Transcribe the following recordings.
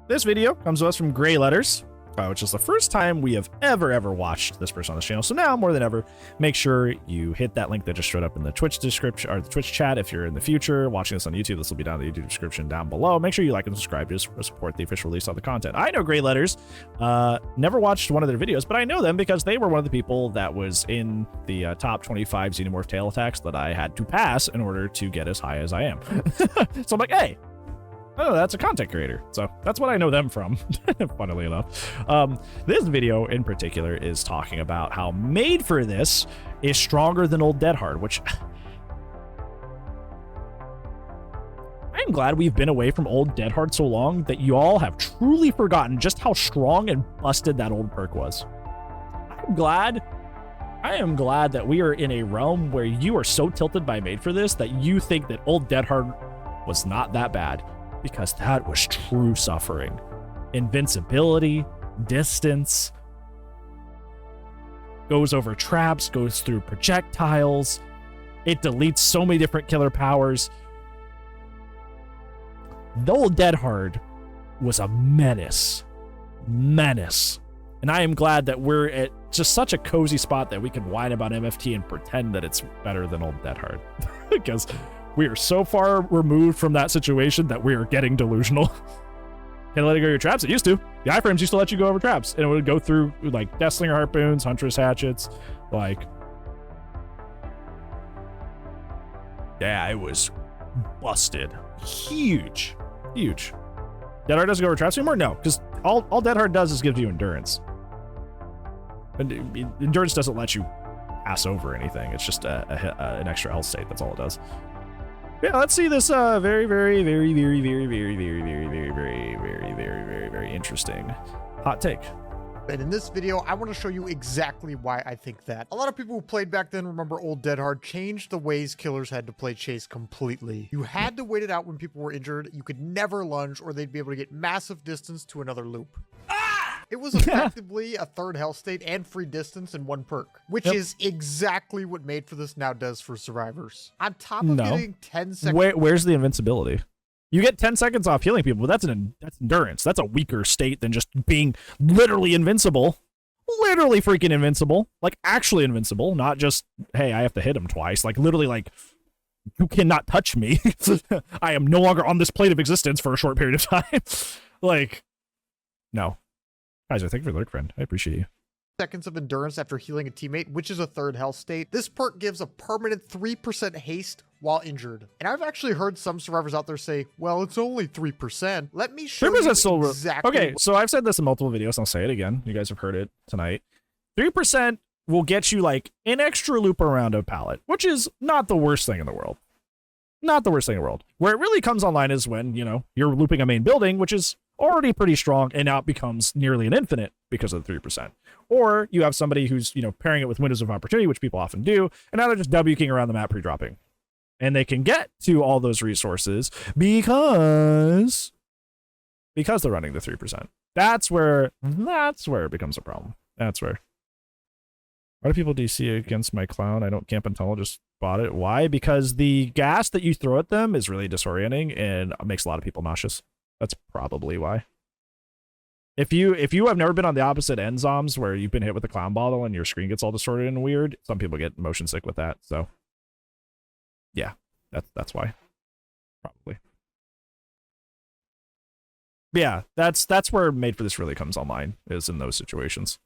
This video comes to us from Greyletters, which is the first time we have ever watched this person on this channel. So now, more than ever, make sure you hit that link that just showed up in the Twitch description or the Twitch chat. If you're in the future watching this on YouTube, this will be down in the YouTube description down below. Make sure you like and subscribe to support the official release of the content. I know Greyletters. Never watched one of their videos, but I know them because they were one of the people that was in the top 25 Xenomorph tail attacks that I had to pass in order to get as high as I am. So I'm like, hey. Oh, that's a content creator. So that's what I know them from, funnily enough. This video in particular is talking about how Made for This is stronger than Old Dead Hard, which I'm glad we've been away from Old Dead Hard so long that you all have truly forgotten just how strong and busted that old perk was. I am glad that we are in a realm where you are so tilted by Made for This that you think that Old Dead Hard was not that bad. Because that was true suffering. Invincibility, distance, goes over traps, goes through projectiles. It deletes so many different killer powers. The Old Dead Hard was a menace. And I am glad that we're at just such a cozy spot that we can whine about MFT and pretend that it's better than Old Dead Hard. Because we are so far removed from that situation that we are getting delusional. Can't let it go your traps. It used to. The iframes used to let you go over traps, and it would go through like Deathslinger harpoons, Huntress hatchets, like. Yeah, it was busted. Huge. Dead Hard doesn't go over traps anymore? No, because all Dead Hard does is give you endurance. And endurance doesn't let you pass over anything. It's just an extra health state. That's all it does. Yeah, let's see this very interesting hot take. And in this video, I want to show you exactly why I think that. A lot of people who played back then remember Old Dead Hard changed the ways killers had to play chase completely. You had to wait it out when people were injured. You could never lunge or they'd be able to get massive distance to another loop. It was effectively a third health state and free distance in one perk, which is exactly what Made for This now does for survivors. On top of getting 10 seconds. Where's the invincibility? You get 10 seconds off healing people, but that's endurance. That's a weaker state than just being literally invincible. Literally freaking invincible. Like actually invincible, not just, hey, I have to hit him twice. Like literally like, you cannot touch me. I am no longer on this plane of existence for a short period of time. Like, no. Kaiser, thank you for the lurk, friend. I appreciate you. Seconds of endurance after healing a teammate, which is a third health state. This perk gives a permanent 3% haste while injured. And I've actually heard some survivors out there say, well, it's only 3%. Let me show you exactly. Okay, so I've said this in multiple videos, and I'll say it again. You guys have heard it tonight. 3% will get you like an extra loop around a pallet, which is not the worst thing in the world. Not the worst thing in the world. Where it really comes online is when, you know, you're looping a main building, which is already pretty strong, and now it becomes nearly an infinite because of the 3%. Or you have somebody who's, you know, pairing it with windows of opportunity, which people often do, and now they're just W-king around the map pre-dropping. And they can get to all those resources because they're running the 3%. That's where it becomes a problem. That's where. Why do people DC against my clown? I don't camp and tunnel, just bought it. Why? Because the gas that you throw at them is really disorienting and makes a lot of people nauseous. That's probably why. If you have never been on the opposite end, Zoms, where you've been hit with a clown bottle and your screen gets all distorted and weird, some people get motion sick with that. So yeah, that's why. Probably. But yeah, that's where Made for This really comes online, is in those situations.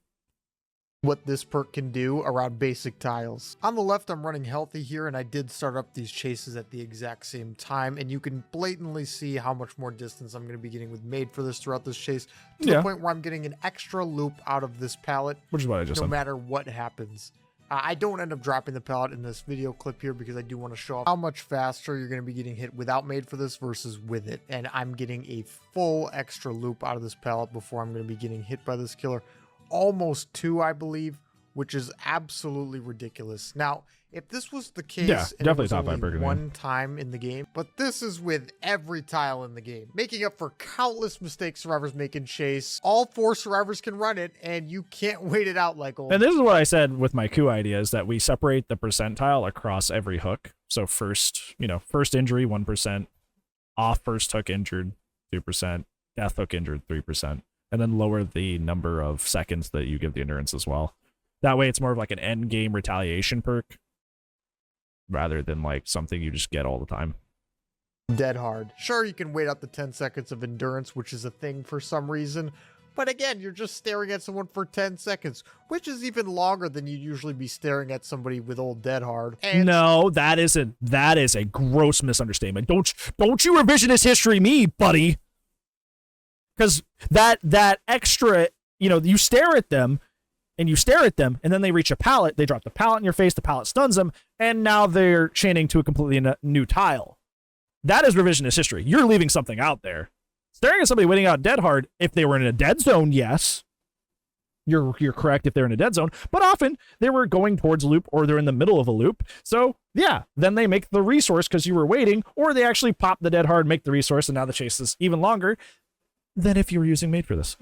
What this perk can do around basic tiles. On the left, I'm running healthy here, and I did start up these chases at the exact same time, and you can blatantly see how much more distance I'm going to be getting with Made for This throughout this chase, to the point where I'm getting an extra loop out of this pallet, which is what I just said. No matter what happens. I don't end up dropping the pallet in this video clip here because I do want to show off how much faster you're going to be getting hit without Made for This versus with it, and I'm getting a full extra loop out of this pallet before I'm going to be getting hit by this killer. Almost 2, I believe, which is absolutely ridiculous. Now, if this was the case, and definitely it was top 5 only burger one time in the game, but this is with every tile in the game, making up for countless mistakes survivors make in chase. All 4 survivors can run it, and you can't wait it out like old. And this is what I said with my coup idea, is that we separate the percentile across every hook. So first injury, 1%, off first hook injured, 2%, death hook injured 3%, and then lower the number of seconds that you give the endurance as well. That way it's more of like an end game retaliation perk rather than like something you just get all the time. Dead hard. Sure, you can wait out the 10 seconds of endurance, which is a thing for some reason. But again, you're just staring at someone for 10 seconds, which is even longer than you'd usually be staring at somebody with old dead hard. And no, that is a gross misunderstatement. Don't you revisionist history me, buddy. Because that extra, you stare at them, and then they reach a pallet, they drop the pallet in your face, the pallet stuns them, and now they're chaining to a completely new tile. That is revisionist history. You're leaving something out there. Staring at somebody waiting out dead hard, if they were in a dead zone, yes. You're correct if they're in a dead zone, but often they were going towards a loop or they're in the middle of a loop. So yeah, then they make the resource because you were waiting, or they actually pop the dead hard, make the resource, and now the chase is even longer than if you were using Made for this.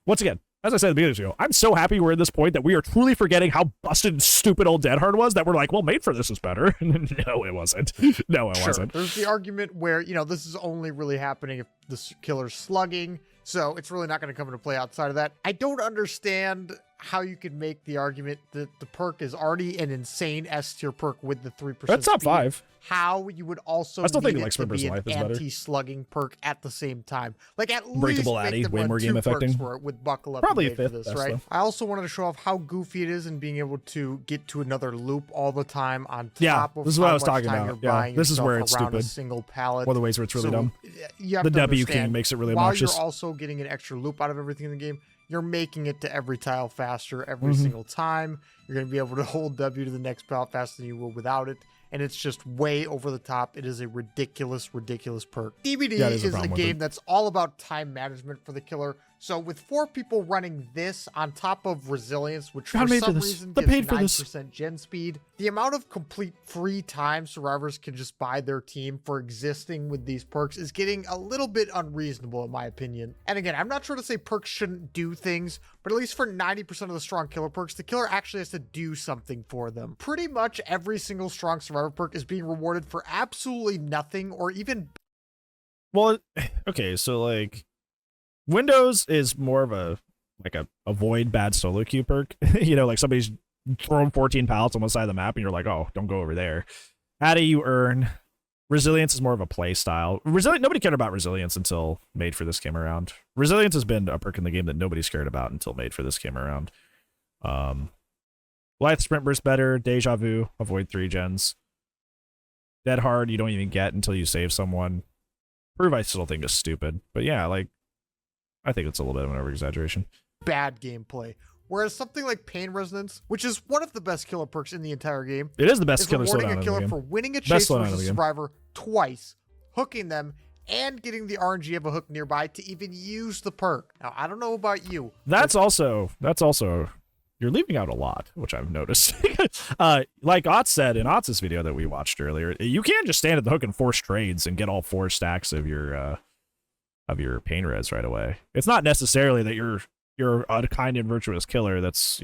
Once again, as I said at the beginning of the video, I'm so happy we're at this point that we are truly forgetting how busted and stupid old dead hard was that we're like, well, Made for this is better. No, it wasn't. No, it wasn't. There's the argument where, this is only really happening if the killer's slugging, so it's really not going to come into play outside of that. I don't understand how you could make the argument that the perk is already an insane S tier perk with the 3%. That's top 5. How you would also I still think need like it to be an anti-slugging perk at the same time. Like at Breakable least Addy, make them way run more 2 game perks affecting. for it with Buckle Up. Probably and Made a fifth, for this, right? though. I also wanted to show off how goofy it is in being able to get to another loop all the time on top of this is how what I was much talking time about. you're Yeah, buying this is where yourself it's around stupid. a single pallet. One of the ways where it's really dumb. You have the to W understand, King makes it really while obnoxious. you're also getting an extra loop out of everything in the game, you're making it to every tile faster every single time. You're going to be able to hold W to the next pallet faster than you will without it. And it's just way over the top. It is a ridiculous, ridiculous perk. DBD is a game that's all about time management for the killer. So with 4 people running this on top of resilience, which for some reason gives 9% gen speed, the amount of complete free time survivors can just buy their team for existing with these perks is getting a little bit unreasonable in my opinion. And again, I'm not trying to say perks shouldn't do things, but at least for 90% of the strong killer perks, the killer actually has to do something for them. Pretty much every single strong survivor perk is being rewarded for absolutely nothing or even... Well, okay, so like... Windows is more of a avoid bad solo queue perk. Like somebody's throwing 14 pallets on one side of the map and you're like, oh, don't go over there. Addy, you earn. Resilience is more of a play style. Nobody cared about resilience until Made for this came around. Resilience has been a perk in the game that nobody's cared about until Made for this came around. Life sprint burst better. Deja vu, avoid 3 gens. Dead hard, you don't even get until you save someone. Prove I still think is stupid. But yeah, like, I think it's a little bit of an over-exaggeration. Bad gameplay. Whereas something like Pain Resonance, which is one of the best killer perks in the entire game, it is the best killer slowdown rewarding a killer for winning a chase versus a survivor twice, hooking them, and getting the RNG of a hook nearby to even use the perk. Now, I don't know about you. That's also you're leaving out a lot, which I've noticed. Like Otz said in Otz's video that we watched earlier, you can't just stand at the hook and force trades and get all 4 stacks of your pain res right away. It's not necessarily that you're a kind and virtuous killer that's,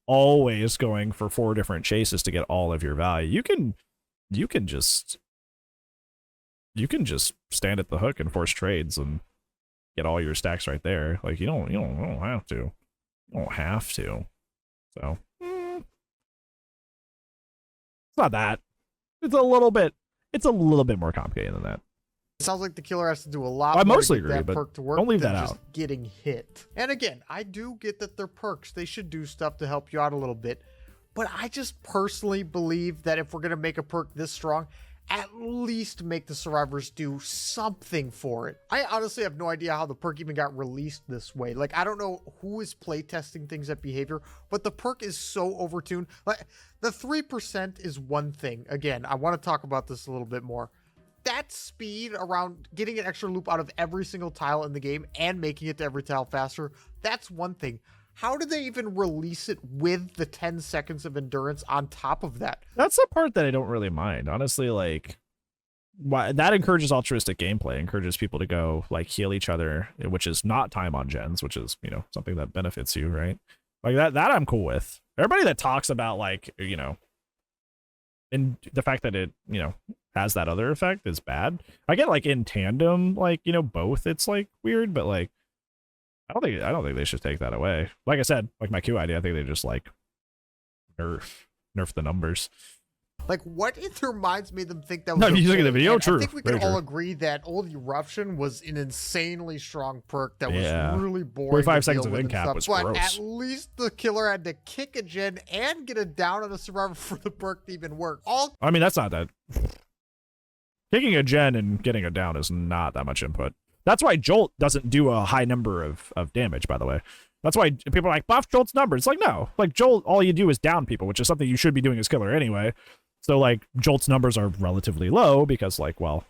always going for 4 different chases to get all of your value. You can just stand at the hook and force trades and get all your stacks right there. Like you don't have to. You don't have to. So it's not that. It's a little bit more complicated than that. It sounds like the killer has to do a lot I more mostly to get agree, that but perk to work don't leave than that just out. getting hit. And again, I do get that they're perks. They should do stuff to help you out a little bit. But I just personally believe that if we're going to make a perk this strong, at least make the survivors do something for it. I honestly have no idea how the perk even got released this way. Like, I don't know who is playtesting things at behavior, but the perk is so overtuned. Like, the 3% is one thing. Again, I want to talk about this a little bit more. That speed around getting an extra loop out of every single tile in the game and making it to every tile faster, that's one thing. How did they even release it with the 10 seconds of endurance on top of that? That's the part that I don't really mind. Honestly, like, that encourages altruistic gameplay, encourages people to go, like, heal each other, which is not time on gens, which is, something that benefits you, right? Like, that I'm cool with. Everybody that talks about, like, and the fact that it, has that other effect is bad. I get like in tandem, like, you know, both it's like weird, but like I don't think they should take that away. Like I said, like my Q idea, I think they just like nerf the numbers. Like, what in their minds made them think that was No, okay? you look at the video, And true. I think we Very can all true. agree that Old Eruption was an insanely strong perk that Yeah. was really boring. 45 to seconds deal of with end cap and was stuff, but gross. at least the killer had to kick a gen and get a down on a survivor for the perk to even work. All I mean, that's not that. Kicking a gen and getting a down is not that much input. That's why Jolt doesn't do a high number of damage, by the way. That's why people are like, buff Jolt's number. It's like, no. Like, Jolt, all you do is down people, which is something you should be doing as killer anyway. So, like, Jolt's numbers are relatively low because, like, well,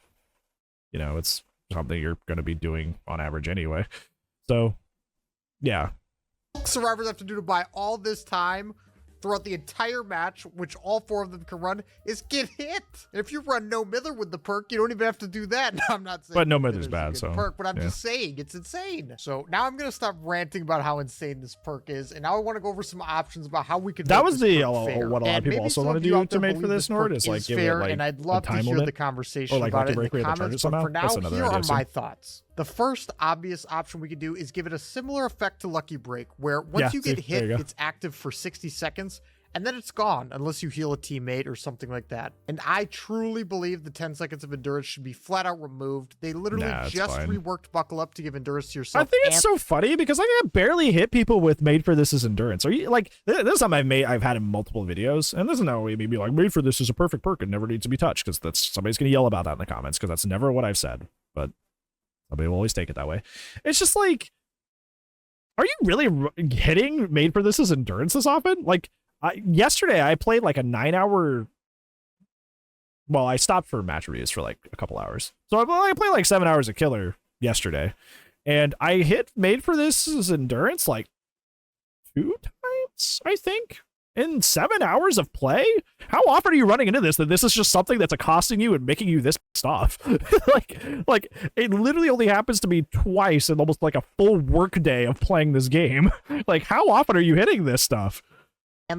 you know, it's something you're going to be doing on average anyway. So, yeah. survivors have to do to buy all this time throughout the entire match, which all 4 of them can run, is get hit. And if you run no mither with the perk, you don't even have to do that. No, I'm not saying But no mither's mither's a bad, good so, perk, but I'm yeah. just saying it's insane. So now I'm gonna stop ranting about how insane this perk is, and now I want to go over some options about how we could. That make was this the perk fair. what a lot of And people maybe also some want of to you do out to there make for believe this, Nord, perk is like give fair, it like and I'd a love to time hear limit. the conversation Or like about it lucky in the break where you have to charge comments. it But somehow. for now, That's another here idea are too. my thoughts. The first obvious option we could do is give it a similar effect to Lucky Break, where once you get there hit, you go. it's active for 60 seconds, and then it's gone unless you heal a teammate or something like that. And I truly believe the 10 seconds of endurance should be flat out removed. They literally Nah, it's just fine. reworked Buckle Up to give endurance to yourself. I think it's and so funny because like, I barely hit people with made for this as endurance. Are you like this is something I've had in multiple videos, and this is no way me be like made for this is a perfect perk and never needs to be touched because that's somebody's gonna yell about that in the comments because that's never what I've said. But somebody will always take it that way. It's just like, are you really hitting made for this as endurance this often? Like yesterday I played like a 9-hour. Well, I stopped for match reviews for like a couple hours, so I played like 7 hours of killer yesterday. And I hit made for this as endurance like 2 times, I think, in 7 hours of play. How often are you running into this? That this is just something that's accosting you and making you this pissed off? like it literally only happens to me twice in almost like a full work day of playing this game. Like, how often are you hitting this stuff?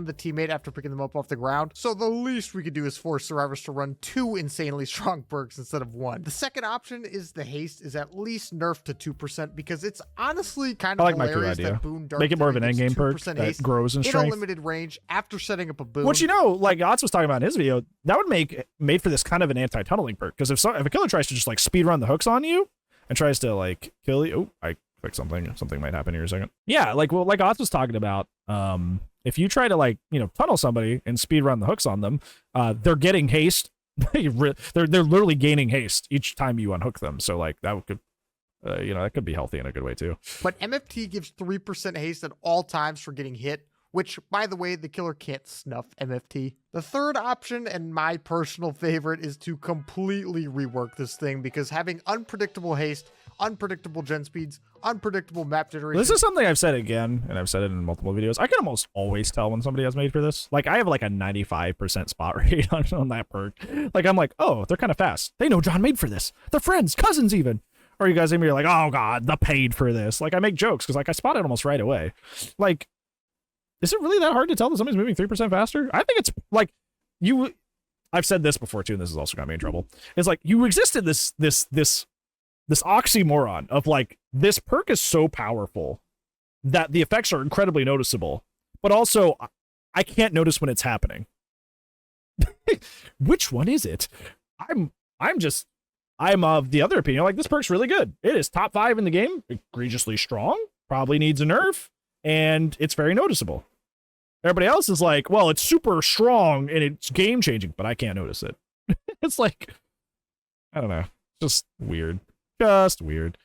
the teammate after picking them up off the ground. So the least we could do is force survivors to run 2 insanely strong perks instead of 1. The second option is the haste is at least nerfed to 2% because it's honestly kind of I like my hilarious idea. that Boon Dark Make it more of an gets endgame perk 2% that haste grows in in a strength. limited range after setting up a boon. Which, you know, like Otz was talking about in his video, that would make made for this kind of an anti-tunneling perk. Because if a killer tries to just like speed run the hooks on you and tries to like kill you, oh, I clicked something. Something might happen here in a second. Yeah, like like Otz was talking about. If you try to like tunnel somebody and speed run the hooks on them, they're getting haste. they're literally gaining haste each time you unhook them. So like that could. That could be healthy in a good way too. But MFT gives 3% haste at all times for getting hit, which, by the way, the killer can't snuff MFT. The third option, and my personal favorite, is to completely rework this thing because having unpredictable haste, unpredictable gen speeds, unpredictable map generation. This is something I've said again, and I've said it in multiple videos. I can almost always tell when somebody has made for this. Like, I have like a 95% spot rate on that perk. Like, I'm like, oh, they're kind of fast. They know John made for this. They're friends, cousins even. Or you guys maybe are like, oh god, the paid for this. Like, I make jokes because like I spot it almost right away. Like, is it really that hard to tell that somebody's moving 3% faster? I think it's like I've said this before too, and this has also got me in trouble. It's like you exist in this oxymoron of like this perk is so powerful that the effects are incredibly noticeable, but also I can't notice when it's happening. Which one is it? I'm of the other opinion. Like, this perk's really good. It is top 5 in the game, egregiously strong, probably needs a nerf, and it's very noticeable. Everybody else is like, well, it's super strong and it's game changing, but I can't notice it. It's like, I don't know, just weird. Just weird.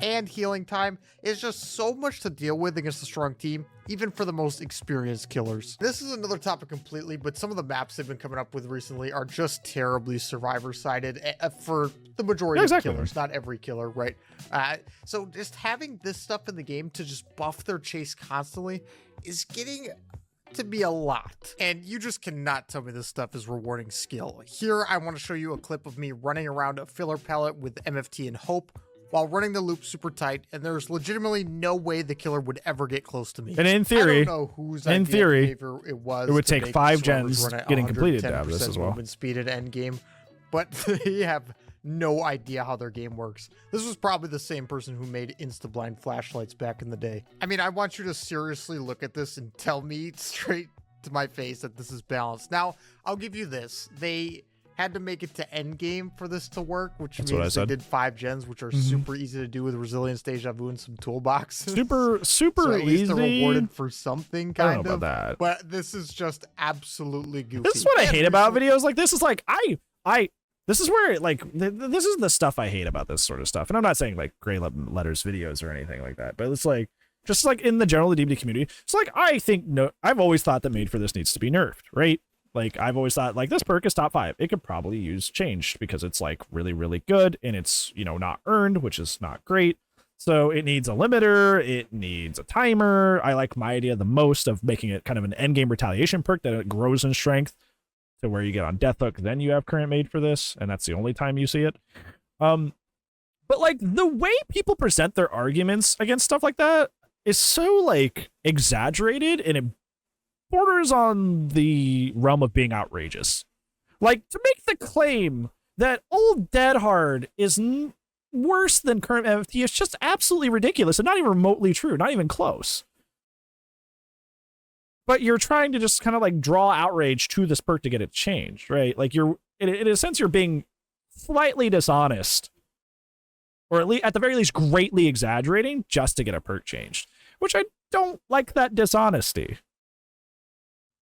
And healing time is just so much to deal with against a strong team, even for the most experienced killers. This is another topic completely, but some of the maps they've been coming up with recently are just terribly survivor-sided for the majority of killers, not every killer, right? So just having this stuff in the game to just buff their chase constantly is getting to be a lot, and you just cannot tell me this stuff is rewarding skill. Here, I want to show you a clip of me running around a filler pallet with MFT and Hope while running the loop super tight, and there's legitimately no way the killer would ever get close to me. And in theory, I don't know whose idea it was. it would take 5 gens getting completed to have this as well. Movement speed at endgame, but they have no idea how their game works. This was probably the same person who made insta-blind flashlights back in the day. I mean, I want you to seriously look at this and tell me straight to my face that this is balanced. Now, I'll give you this. They had to make it to endgame for this to work, which means they did 5 gens, which are super easy to do with resilience, deja vu, and some toolboxes. Super so at easy. least they're rewarded for something, kind I don't know of. about that. But this is just absolutely goofy. This is what I hate about videos like this. Is like this is where like this is the stuff I hate about this sort of stuff. And I'm not saying like Greyletters videos or anything like that, but it's like just like in the general DBD community. It's like I've always thought that Made for This needs to be nerfed, right? Like I've always thought like this perk is top 5. It could probably use changed because it's like really, really good and it's, you know, not earned, which is not great. So it needs a limiter, it needs a timer. I like my idea the most of making it kind of an endgame retaliation perk that it grows in strength to where you get on Death Hook, then you have current Made for This, and that's the only time you see it. But like the way people present their arguments against stuff like that is so like exaggerated and it borders on the realm of being outrageous. Like to make the claim that old Dead Hard is worse than current MFT is just absolutely ridiculous and not even remotely true, not even close. But you're trying to just kind of like draw outrage to this perk to get it changed, right? Like you're, in a sense, you're being slightly dishonest, or at the very least greatly exaggerating just to get a perk changed, which I don't like that dishonesty.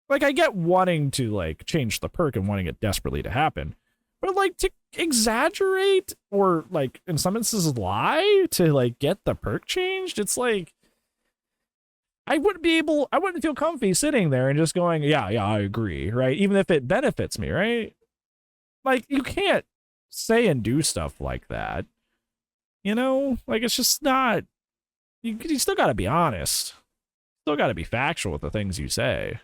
Like I get wanting to like change the perk and wanting it desperately to happen, but like to exaggerate or like in some instances lie to like get the perk changed, it's like I wouldn't feel comfy sitting there and just going, yeah, I agree, right? Even if it benefits me, right? Like you can't say and do stuff like that. You know, like it's just not, you still got to be honest. Still got to be factual with the things you say.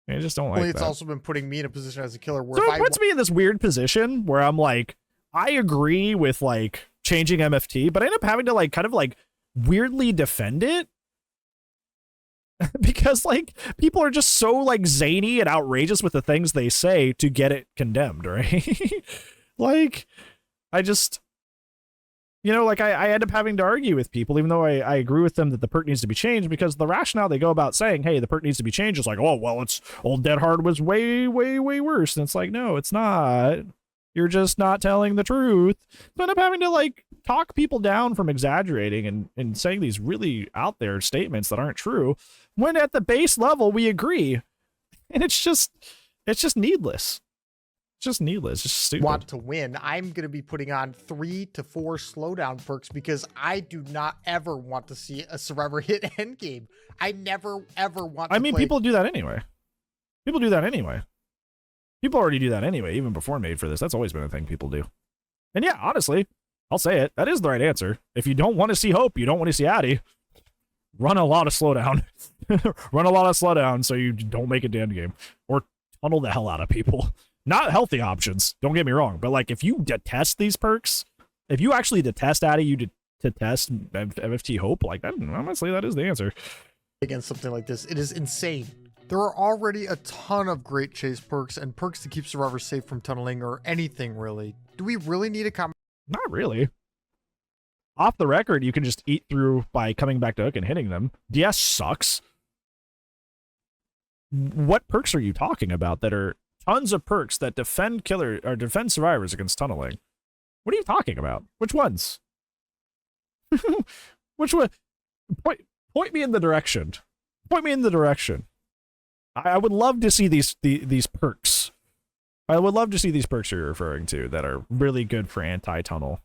I just don't like that. It's also been putting me in a position as a killer where so it puts me in this weird position where I'm like, I agree with like changing MFT, but I end up having to like kind of like weirdly defend it because like people are just so like zany and outrageous with the things they say to get it condemned, right? Like I just, you know, like I end up having to argue with people, even though I agree with them that the perk needs to be changed, because the rationale they go about saying, hey, the perk needs to be changed is like, oh, well, it's old Dead Hard was way, way, way worse. And it's like, no, it's not. You're just not telling the truth. So I end up having to like talk people down from exaggerating and saying these really out there statements that aren't true, when at the base level we agree. And it's just needless. Just needless, just stupid. Want to win, I'm going to be putting on 3 to 4 slowdown perks because I do not ever want to see a survivor hit endgame. I never ever want to I mean, people do that anyway. People do that anyway. People already do that anyway, even before Made for This. That's always been a thing people do. And yeah, honestly, I'll say it. That is the right answer. If you don't want to see Hope, you don't want to see Addy, run a lot of slowdown. Run a lot of slowdown so you don't make it to endgame. Or tunnel the hell out of people. Not healthy options, don't get me wrong, but like if you detest these perks, if you actually detest Addy, you detest MFT Hope, like that, honestly, that is the answer. Against something like this, it is insane. There are already a ton of great chase perks and perks to keep survivors safe from tunneling or anything really. Do we really need a comment? Not really. Off the record, you can just eat through by coming back to hook and hitting them. DS sucks. What perks are you talking about that are tons of perks that defend survivors against tunneling? What are you talking about? Which ones? Which one? Point me in the direction. Point me in the direction. I would love to see these perks. I would love to see these perks you're referring to that are really good for anti-tunnel.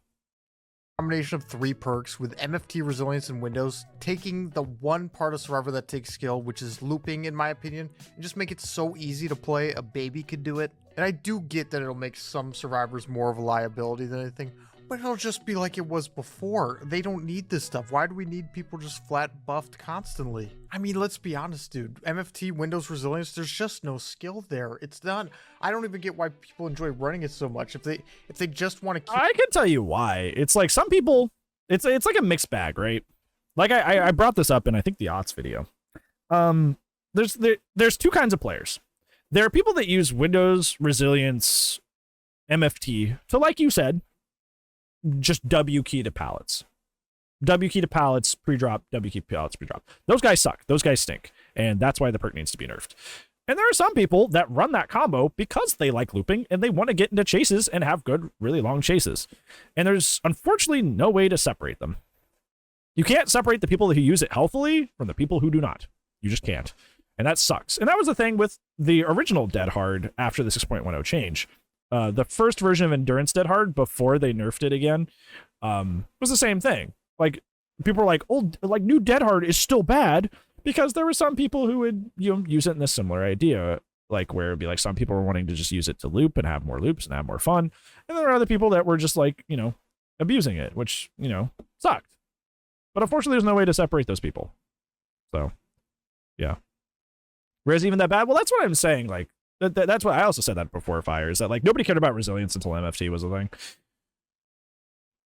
Combination of 3 perks with MFT, resilience, and windows, taking the one part of survivor that takes skill, which is looping in my opinion, and just make it so easy to play a baby could do it. And I do get that it'll make some survivors more of a liability than anything, but it'll just be like it was before. They don't need this stuff. Why do we need people just flat buffed constantly? I mean, let's be honest, dude. MFT, Windows, Resilience, there's just no skill there. It's done. I don't even get why people enjoy running it so much. If they just want to keep... I can tell you why. It's like some people, it's like a mixed bag, right? Like I brought this up in I think the Aughts video. There's 2 kinds of players. There are people that use Windows, Resilience, MFT to, like you said, just W key to pallets. W key to pallets pre-drop, W key to pallets pre-drop. Those guys suck. Those guys stink. And that's why the perk needs to be nerfed. And there are some people that run that combo because they like looping and they want to get into chases and have good, really long chases. And there's unfortunately no way to separate them. You can't separate the people who use it healthily from the people who do not. You just can't. And that sucks. And that was the thing with the original Dead Hard after the 6.10 change. The first version of Endurance Dead Hard before they nerfed it again was the same thing. Like, people were like, oh, like, new Dead Hard is still bad because there were some people who would, you know, use it in a similar idea, like where it'd be like some people were wanting to just use it to loop and have more loops and have more fun. And there were other people that were just like, you know, abusing it, which, you know, sucked. But unfortunately, there's no way to separate those people. So, yeah. Whereas even that bad? Well, that's what I'm saying. Like, that's what I also said that before Fire, is that like nobody cared about resilience until MFT was a thing.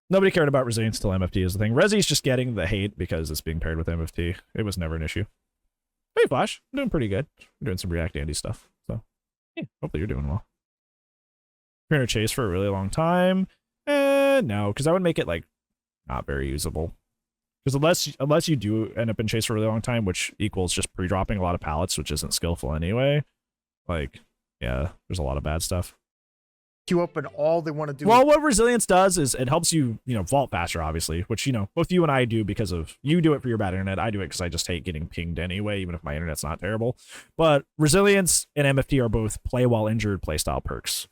Nobody cared about resilience until MFT is the thing. Resi's just getting the hate because it's being paired with MFT. It was never an issue. Hey, Flash. I'm doing pretty good. I'm doing some React Andy stuff. So, yeah, hopefully you're doing well. You're going to chase for a really long time? No, because I would make it, like, not very usable. Because unless you do end up in chase for a really long time, which equals just pre-dropping a lot of pallets, which isn't skillful anyway, like, yeah, there's a lot of bad stuff. Queue up and all they want to do. Well, what resilience does is it helps you, you know, vault faster, obviously, which, you know, both you and I do because of, you do it for your bad internet. I do it because I just hate getting pinged anyway, even if my internet's not terrible. But resilience and MFT are both play while injured playstyle perks.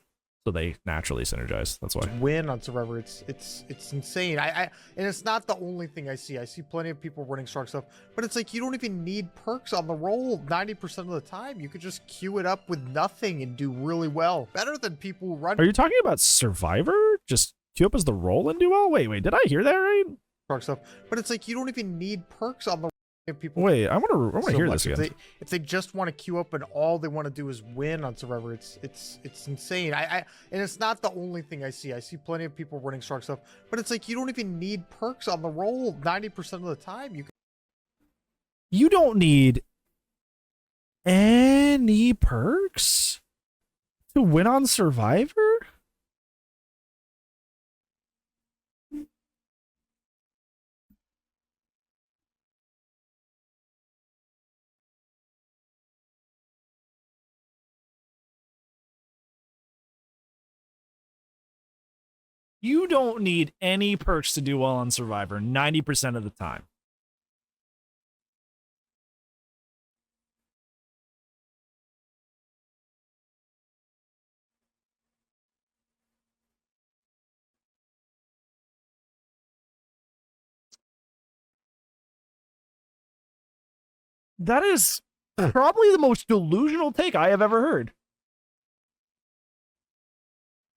So they naturally synergize. That's why. Win on Survivor. It's insane. And it's not the only thing I see. I see plenty of people running strong stuff, but it's like you don't even need perks on the roll 90% of the time. You could just queue it up with nothing and do really well. Better than people who run. Are you talking about Survivor? Just queue up as the roll and do well? Wait, did I hear that right? Strong stuff, but it's like you don't even need perks on the people. Wait, I want to hear this again. If they just want to queue up and all they want to do is win on Survivor, it's insane. And it's not the only thing I see. I see plenty of people running strong stuff, but it's like you don't even need perks on the roll 90% of the time. You don't need any perks to win on Survivor? You don't need any perks to do well on Survivor 90% of the time. That is probably the most delusional take I have ever heard.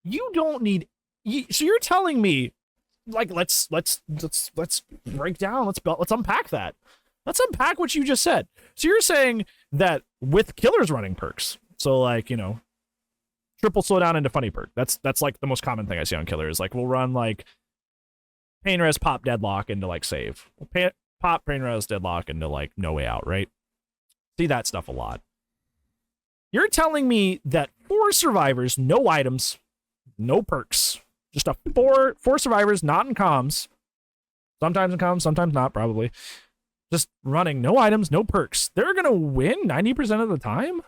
You don't need. So you're telling me, like, let's break down. Let's unpack that. Let's unpack what you just said. So you're saying that with killers running perks, so like, you know, triple slowdown into funny perk. That's like the most common thing I see on killers. Like, we'll run like pain res pop deadlock into like save. Pop pain res deadlock into like no way out, right? See that stuff a lot. You're telling me that 4 survivors, no items, no perks, just a four survivors, not in comms, sometimes in comms, sometimes not, probably, just running no items, no perks, they're gonna win 90% of the time?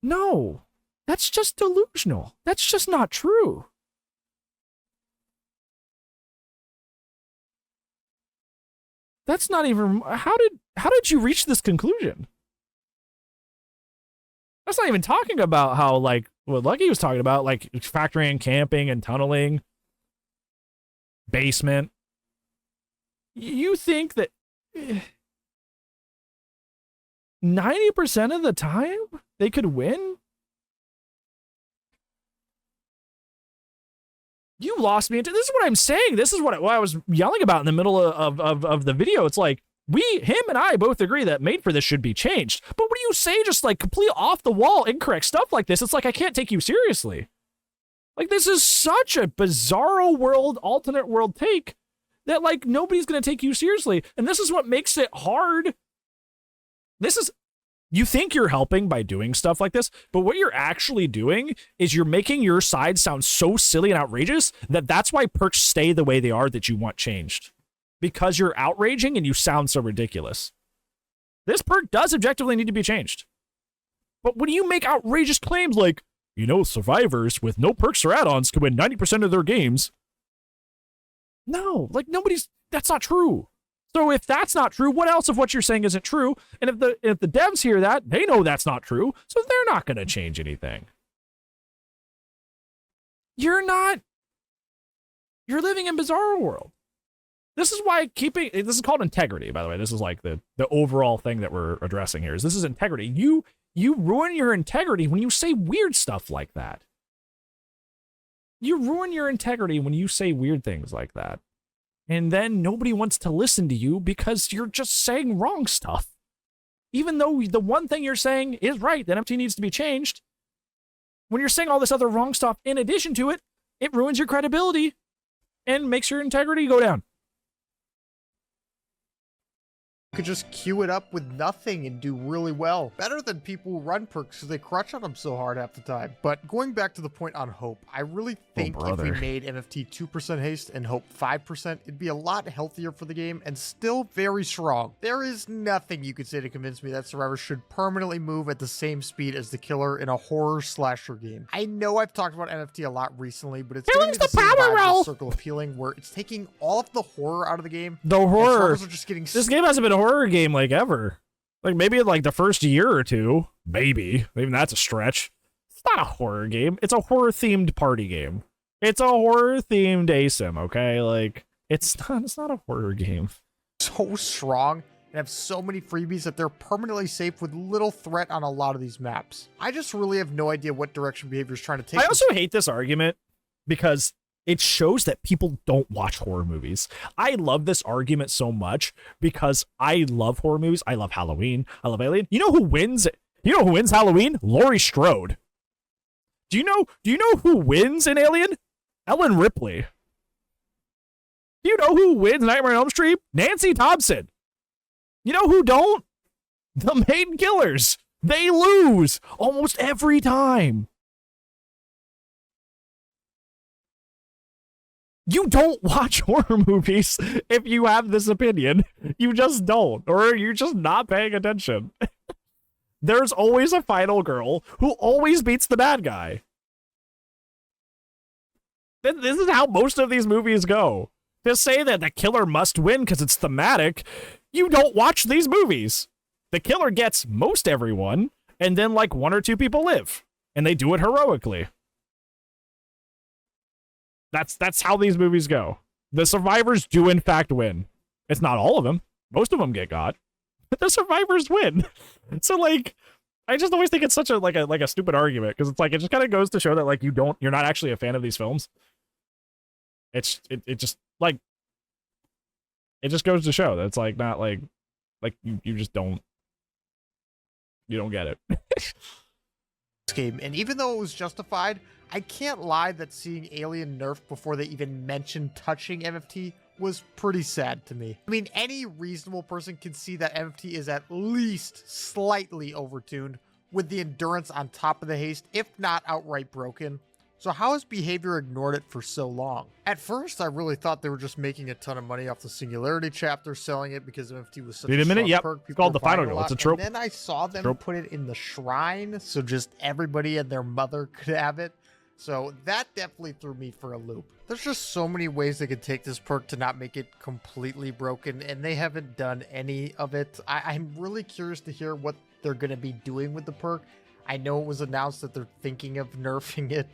No, that's just delusional. That's just not true. That's not even, how did you reach this conclusion? That's not even talking about how, like, what Lucky was talking about, like factoring in camping and tunneling, basement. You think that 90% of the time they could win? You lost me into this. Is what I'm saying. This is what I was yelling about in the middle of the video. It's like, him and I both agree that made for this should be changed. But when you say just like complete off the wall, incorrect stuff like this, it's like, I can't take you seriously. Like, this is such a bizarro world, alternate world take that like nobody's going to take you seriously. And this is what makes it hard. This is You think you're helping by doing stuff like this, but what you're actually doing is you're making your side sound so silly and outrageous that that's why perks stay the way they are that you want changed. Because you're outraging and you sound so ridiculous. This perk does objectively need to be changed. But when you make outrageous claims like, you know, survivors with no perks or add-ons can win 90% of their games. No, like that's not true. So if that's not true, what else of what you're saying isn't true? And if the devs hear that, they know that's not true, so they're not going to change anything. You're living in Bizarro World. This is why this is called integrity, by the way. This is like the overall thing that we're addressing here. This is integrity. You ruin your integrity when you say weird stuff like that. You ruin your integrity when you say weird things like that. And then nobody wants to listen to you because you're just saying wrong stuff. Even though the one thing you're saying is right, that MFT needs to be changed, when you're saying all this other wrong stuff in addition to it, it ruins your credibility and makes your integrity go down. Could just queue it up with nothing and do really well. Better than people who run perks because they crutch on them so hard half the time. But going back to the point on Hope, I really think if we made MFT 2% haste and Hope 5%, it'd be a lot healthier for the game and still very strong. There is nothing you could say to convince me that survivors should permanently move at the same speed as the killer in a horror slasher game. I know I've talked about MFT a lot recently, but it's giving me the same vibe as Circle of Healing, where it's taking all of the horror out of the game. The horror. Are just getting this game hasn't been a horror game like ever. Like maybe like the first year or two. Maybe. Even that's a stretch. It's not a horror game. It's a horror themed party game. It's a horror themed ASIM, okay? Like it's not a horror game. So strong and have so many freebies that they're permanently safe with little threat on a lot of these maps. I just really have no idea what direction behavior is trying to take. I also hate this argument because it shows that people don't watch horror movies. I love this argument so much because I love horror movies. I love Halloween. I love Alien. You know who wins? You know who wins Halloween? Laurie Strode. Do you know who wins in Alien? Ellen Ripley. Do you know who wins Nightmare on Elm Street? Nancy Thompson. You know who don't? The main killers. They lose almost every time. You don't watch horror movies if you have this opinion. You just don't, or you're just not paying attention. There's always a final girl who always beats the bad guy. This is how most of these movies go. To say that the killer must win because it's thematic, you don't watch these movies. The killer gets most everyone, and then like one or two people live, and they do it heroically. That's how these movies go. The survivors do in fact win. It's not all of them. Most of them get got, but the survivors win. So like, I just always think it's such a like a stupid argument because it's like it just kind of goes to show that like you're not actually a fan of these films. It just like it just goes to show that it's like not like you just don't get it. Game, and even though it was justified, I can't lie that seeing Alien nerfed before they even mentioned touching MFT was pretty sad to me. I mean, any reasonable person can see that MFT is at least slightly overtuned with the endurance on top of the haste, if not outright broken. So how has behavior ignored it for so long? At first, I really thought they were just making a ton of money off the Singularity chapter, selling it because MFT was such a strong perk. It's called the final goal. It's a trope. And then I saw them put it in the shrine, so just everybody and their mother could have it. So that definitely threw me for a loop. There's just so many ways they could take this perk to not make it completely broken, and they haven't done any of it. I'm really curious to hear what they're going to be doing with the perk. I know it was announced that they're thinking of nerfing it,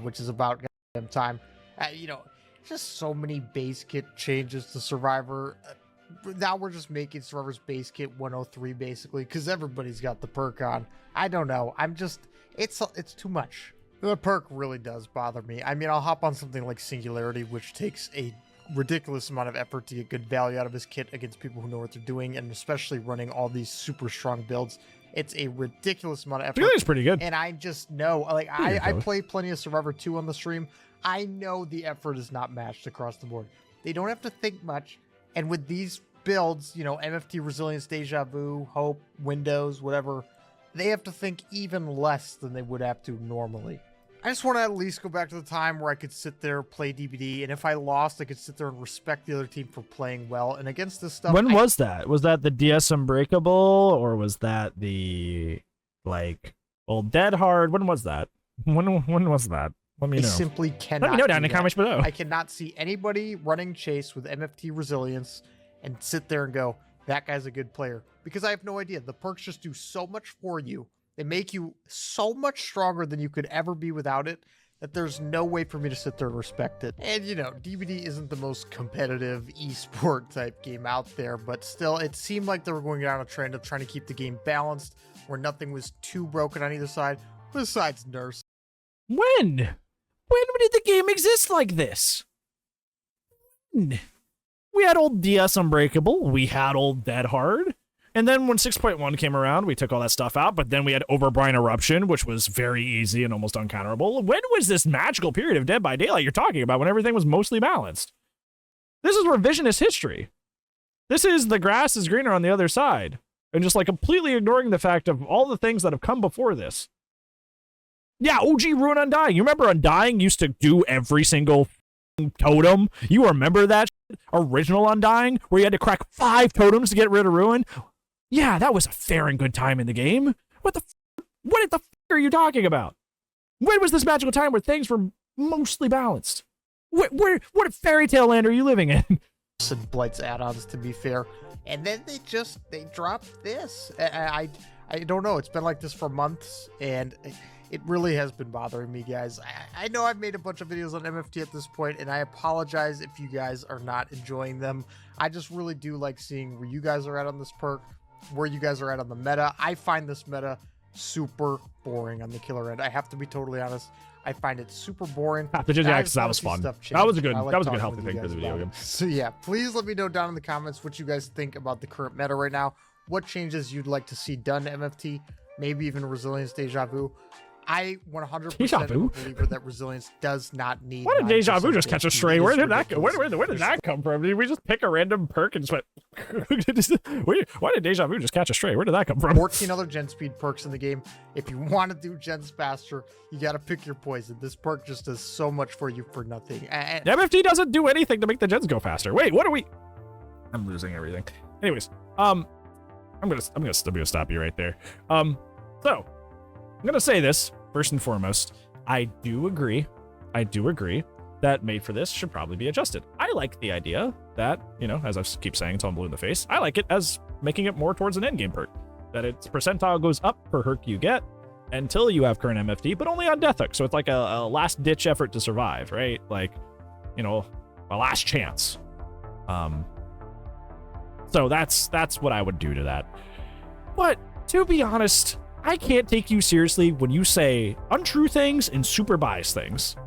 which is about goddamn time. You know, just so many base kit changes to Survivor. Now we're just making Survivor's base kit 103 basically, because everybody's got the perk on. I don't know. It's too much. The perk really does bother me. I mean, I'll hop on something like Singularity, which takes a ridiculous amount of effort to get good value out of his kit against people who know what they're doing, and especially running all these super strong builds. It's a ridiculous amount of effort. It's pretty good. And I just know, like, I play plenty of Survivor 2 on the stream. I know the effort is not matched across the board. They don't have to think much. And with these builds, you know, MFT, Resilience, Deja Vu, Hope, Windows, whatever, they have to think even less than they would have to normally. I just want to at least go back to the time where I could sit there, play DBD, and if I lost, I could sit there and respect the other team for playing well. And against this stuff... When was that? Was that the DS Unbreakable, or was that the, like, old Dead Hard? When was that? When was that? Let me know. I simply cannot. Let me know down in the comments below. I cannot see anybody running Chase with MFT Resilience and sit there and go, that guy's a good player. Because I have no idea. The perks just do so much for you. They make you so much stronger than you could ever be without it, that there's no way for me to sit there and respect it. And, you know, DBD isn't the most competitive esport type game out there, but still, it seemed like they were going down a trend of trying to keep the game balanced, where nothing was too broken on either side, besides Nurse. When did the game exist like this? When? We had old DS Unbreakable, we had old Dead Hard, and then when 6.1 came around, we took all that stuff out, but then we had Overbrine Eruption, which was very easy and almost uncounterable. When was this magical period of Dead by Daylight you're talking about, when everything was mostly balanced? This is revisionist history. This is the grass is greener on the other side, and just like completely ignoring the fact of all the things that have come before this. Yeah, OG Ruin Undying. You remember Undying used to do every single totem? You remember that shit? Original Undying, where you had to crack 5 totems to get rid of Ruin? Yeah, that was a fair and good time in the game. What the are you talking about? When was this magical time where things were mostly balanced? What fairy tale land are you living in? And Blight's add-ons, to be fair. And then they dropped this. I don't know. It's been like this for months, and it really has been bothering me, guys. I know I've made a bunch of videos on MFT at this point, and I apologize if you guys are not enjoying them. I just really do like seeing where you guys are at on this perk, where you guys are at on the meta. I find this meta super boring on the killer end. I have to be totally honest. I find it super boring. That was fun. That was a good healthy thing for the video game. So yeah, please let me know down in the comments what you guys think about the current meta right now. What changes you'd like to see done to MFT, maybe even Resilience, Deja Vu. I 100% am a believer that Resilience does not need. Why did Deja Vu just catch a stray? Where did that go? Where did that come from? Did we just pick a random perk and just went? Why did Deja Vu just catch a stray? Where did that come from? 14 other gen speed perks in the game. If you want to do gens faster, you got to pick your poison. This perk just does so much for you for nothing. And MFT doesn't do anything to make the gens go faster. Wait, what are we? I'm losing everything. Anyways, I'm gonna stop you right there. So I'm gonna say this. First and foremost, I do agree that Made for This should probably be adjusted. I like the idea that, you know, as I keep saying until I'm blue in the face, I like it as making it more towards an endgame perk. That its percentile goes up per herc you get until you have current MFT, but only on death hook. So it's like a last-ditch effort to survive, right? Like, you know, a last chance. So that's what I would do to that. But to be honest, I can't take you seriously when you say untrue things and super biased things.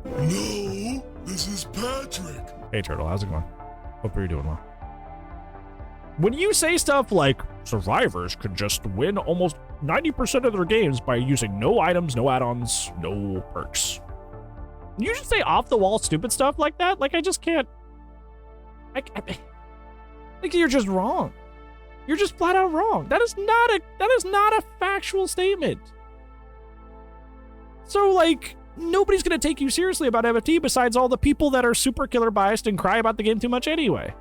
No, this is Patrick. Hey, Turtle, how's it going? Hope you're doing well. When you say stuff like, survivors could just win almost 90% of their games by using no items, no add-ons, no perks. You just say off-the-wall stupid stuff like that? Like, I just can't... I think you're just wrong. You're just flat out wrong. That is not a factual statement. So, like, nobody's gonna take you seriously about MFT besides all the people that are super killer biased and cry about the game too much anyway.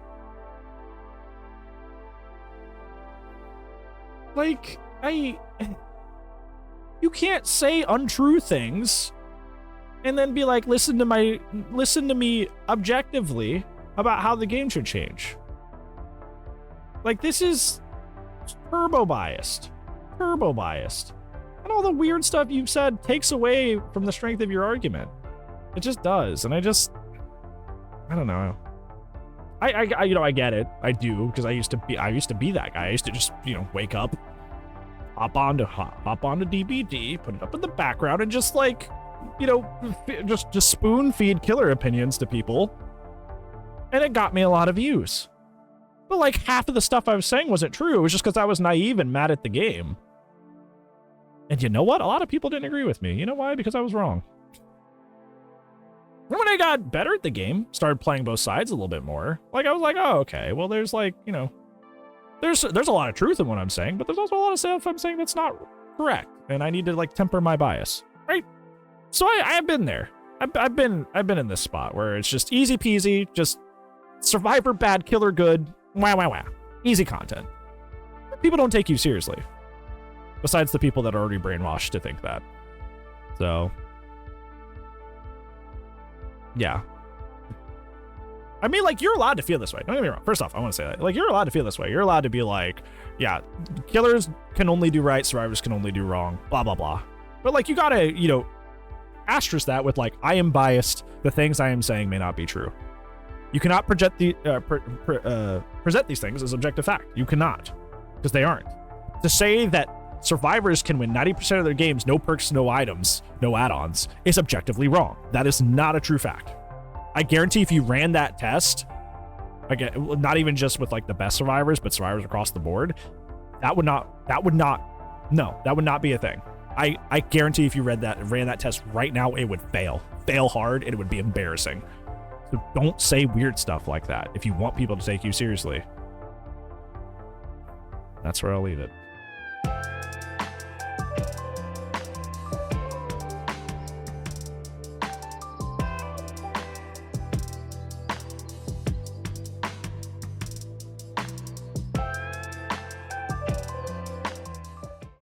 Like, you can't say untrue things and then be like, listen to me objectively about how the game should change. Like, this is turbo biased. And all the weird stuff you've said takes away from the strength of your argument. It just does. And I don't know. I you know, I get it. I do, because I used to be that guy. I used to just, you know, wake up, hop onto DBD, put it up in the background, and just, like, you know, just spoon feed killer opinions to people. And it got me a lot of views. But, like, half of the stuff I was saying wasn't true. It was just because I was naive and mad at the game. And you know what? A lot of people didn't agree with me. You know why? Because I was wrong. And when I got better at the game, started playing both sides a little bit more, like I was like, oh, okay, well, there's like, you know, there's a lot of truth in what I'm saying, but there's also a lot of stuff I'm saying that's not correct, and I need to like temper my bias, right? So I have been there. I've been in this spot where it's just easy peasy, just survivor bad, killer good, wah, easy content. People don't take you seriously, besides the people that are already brainwashed to think that. So, yeah. I mean, like, you're allowed to feel this way. Don't get me wrong. First off, I want to say that. Like, you're allowed to feel this way. You're allowed to be like, yeah, killers can only do right, survivors can only do wrong, blah, blah, blah. But, like, you gotta, you know, asterisk that with, like, I am biased. The things I am saying may not be true. You cannot present these things as objective fact. You cannot, because they aren't. To say that survivors can win 90% of their games, no perks, no items, no add-ons, is objectively wrong. That is not a true fact. I guarantee if you ran that test, again, not even just with like the best survivors, but survivors across the board, that would not be a thing. I guarantee if you ran that test right now, it would fail hard, and it would be embarrassing. So don't say weird stuff like that if you want people to take you seriously. That's where I'll leave it.